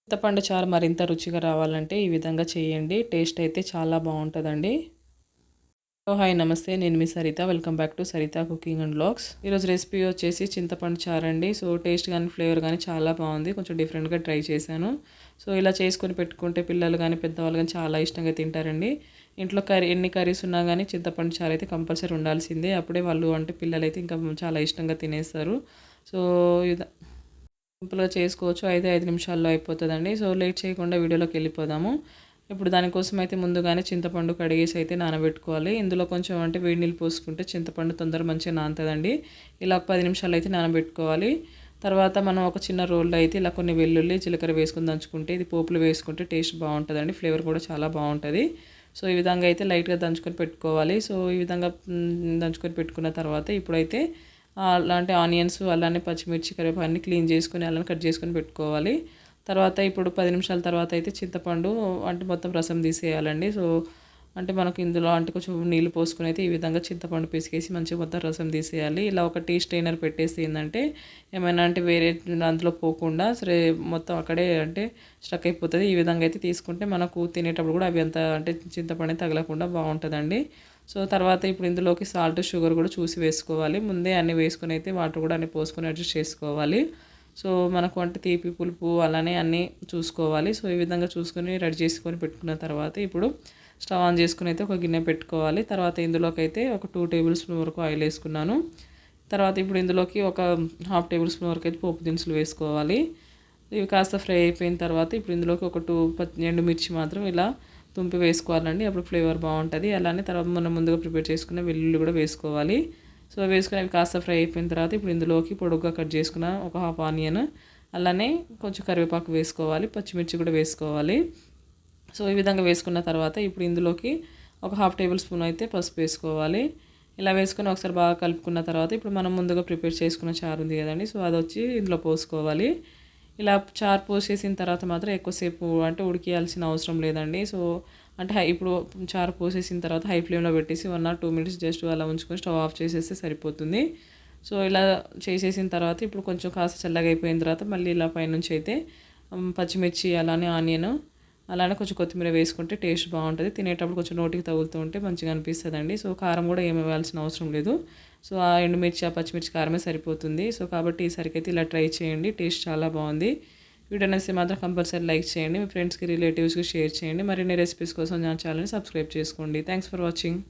చింతపండు చారు మరింత రుచిగా రావాలంటే ఈ విధంగా చేయండి. టేస్ట్ అయితే చాలా బావుంటదండి. హాయ్ నమస్తే. నేను మీ Saritha. Welcome back to Saritha cooking and vlogs. ఈరోజు రెసిపీ వచ్చేసి చింతపండు చారండి. సో టేస్ట్ గానీ, ఫ్లేవర్ గానీ చాలా బావుంది. కొంచెం డిఫరెంట్‌గా ట్రై చేశాను. సో ఇలా చేసుకొని పెట్టుకుంటే పిల్లలు గానీ, పెద్దవాళ్ళు గానీ చాలా ఇష్టంగా తింటారండి. ఇంట్లో ఎన్ని కర్రీస్ ఉన్నా గానీ చింతపండు చారు అయితే కంపల్సరీ ఉండాల్సిందే. అప్పుడే వాళ్ళు అంటే పిల్లలైతే ఇంకా చాలా ఇష్టంగా తినేస్తారు. సో సింపుల్‌గా చేసుకోవచ్చు. అయితే 5 నిమిషాల్లో అయిపోతదండి. సో లేట్ చేయకుండా వీడియోలోకెళ్ళిపోదాము. ఇప్పుడు దానికోసం అయితే ముందుగానే చింతపండు కడిగేసి అయితే నానబెట్టుకోవాలి. ఇందులో కొంచెం అంటే వేడి నీళ్ళు పోసుకుంటే చింతపండు తొందరగా మంచిగా నానుతదండి. ఇలా ఒక 10 నిమిషాలు అయితే నానబెట్టుకోవాలి. తర్వాత మనం ఒక చిన్న రోల్లో అయితే ఇలా కొన్ని వెల్లుల్లి, జీలకర్ర వేసుకొని దంచుకుంటే ఇది పోపులో వేసుకుంటే టేస్ట్ బావుంటదండి. ఫ్లేవర్ కూడా చాలా బావుంటది. సో ఈ విధంగా అయితే లైట్‌గా దంచుకొని పెట్టుకోవాలి. సో ఈ విధంగా దంచుకొని పెట్టుకున్న తర్వాత ఇప్పుడైతే అలాంటి ఆనియన్స్, అలానే పచ్చిమిర్చి, కరివేపాకు అన్నీ క్లీన్ చేసుకొని అలానే కట్ చేసుకొని పెట్టుకోవాలి. తర్వాత ఇప్పుడు 10 నిమిషాల తర్వాత అయితే చింతపండు అంటే మొత్తం రసం తీసేయాలండి. సో అంటే మనకు ఇందులో అంటే కొంచెం నీళ్ళు పోసుకొని అయితే ఈ విధంగా చింతపండు పిసికేసి మంచిగా మొత్తం రసం తీసేయాలి. ఇలా ఒక టీ స్ట్రెయినర్ పెట్టేసి ఏందంటే ఏమైనా అంటే వేరే అందులో పోకుండా సరే మొత్తం అక్కడే అంటే స్టక్ అయిపోతది. ఈ విధంగా అయితే తీసుకుంటే మనకు తినేటప్పుడు కూడా అవి అంత అంటే చింతపండు తగలకుండా బావుంటదండి. సో తర్వాత ఇప్పుడు ఇందులోకి సాల్ట్, షుగర్ కూడా చూసి వేసుకోవాలి. ముందే అన్నీ వేసుకొని అయితే వాటర్ కూడా అన్నీ పోసుకొని అడ్జస్ట్ చేసుకోవాలి. సో మనకు అంటే తీపి, పులుపు అలానే అన్నీ చూసుకోవాలి. సో ఈ విధంగా చూసుకొని రెడీ చేసుకొని పెట్టుకున్న తర్వాత ఇప్పుడు స్టవ్ ఆన్ చేసుకొని అయితే ఒక గిన్నె పెట్టుకోవాలి. తర్వాత ఇందులోకి అయితే ఒక 2 టేబుల్ స్పూన్ వరకు ఆయిల్ వేసుకున్నాను. తర్వాత ఇప్పుడు ఇందులోకి ఒక హాఫ్ టేబుల్ స్పూన్ వరకు అయితే పోపు దినుసులు వేసుకోవాలి. ఇవి కాస్త ఫ్రై అయిపోయిన తర్వాత ఇప్పుడు ఇందులోకి ఒక 2 ఎండుమిర్చి మాత్రం ఇలా తుంపి వేసుకోవాలండి. అప్పుడు ఫ్లేవర్ బావుంటది. అలానే తర్వాత మనం ముందుగా ప్రిపేర్ చేసుకున్న వెల్లుల్లి కూడా వేసుకోవాలి. సో వేసుకొని అవి కాస్త ఫ్రై అయిపోయిన తర్వాత ఇప్పుడు ఇందులోకి పొడుగ్గా కట్ చేసుకున్న ఒక హాఫ్ ఆనియన్, అలానే కొంచెం కరివేపాకు వేసుకోవాలి. పచ్చిమిర్చి కూడా వేసుకోవాలి. సో ఈ విధంగా వేసుకున్న తర్వాత ఇప్పుడు ఇందులోకి ఒక హాఫ్ టేబుల్ స్పూన్ అయితే పసుపు వేసుకోవాలి. ఇలా వేసుకొని ఒకసారి బాగా కలుపుకున్న తర్వాత ఇప్పుడు మనం ముందుగా ప్రిపేర్ చేసుకున్న చారు ఉంది కదండి. సో అదొచ్చి ఇందులో పోసుకోవాలి. ఇలా చారు పోసేసిన తర్వాత మాత్రం ఎక్కువసేపు అంటే ఉడికియాల్సిన అవసరం లేదండి. సో అంటే ఇప్పుడు చారు పోసేసిన తర్వాత హై ఫ్లేమ్‌లో పెట్టేసి 1 ఆర్ 2 మినిట్స్ జస్ట్ అలా ఉంచుకొని స్టవ్ ఆఫ్ చేసేస్తే సరిపోతుంది. సో ఇలా చేసేసిన తర్వాత ఇప్పుడు కొంచెం కాస్త చల్లగా అయిపోయిన తర్వాత మళ్ళీ ఇలా పైనుంచి అయితే పచ్చిమిర్చి అలానే ఆనియన్ అలానే కొంచెం కొత్తిమీర వేసుకుంటే టేస్ట్ బావుంటది. తినేటప్పుడు కొంచెం నోటికి తగులుతూ ఉంటే మంచిగా అనిపిస్తదండి. సో కారం కూడా ఏమి వేయాల్సిన అవసరం లేదు. సో ఆ ఎండుమిర్చి, ఆ పచ్చిమిర్చి కారమే సరిపోతుంది. సో కాబట్టి ఈసారికైతే ఇలా ట్రై చేయండి. టేస్ట్ చాలా బావుంది. వీడియో నచ్చితే మాత్రం కంపల్సరీ లైక్ చేయండి. మీ ఫ్రెండ్స్‌కి, రిలేటివ్స్‌కి షేర్ చేయండి. మరిన్ని రెసిపీస్ కోసం నా ఛానల్‌ని సబ్స్క్రైబ్ చేసుకోండి. Thanks for watching.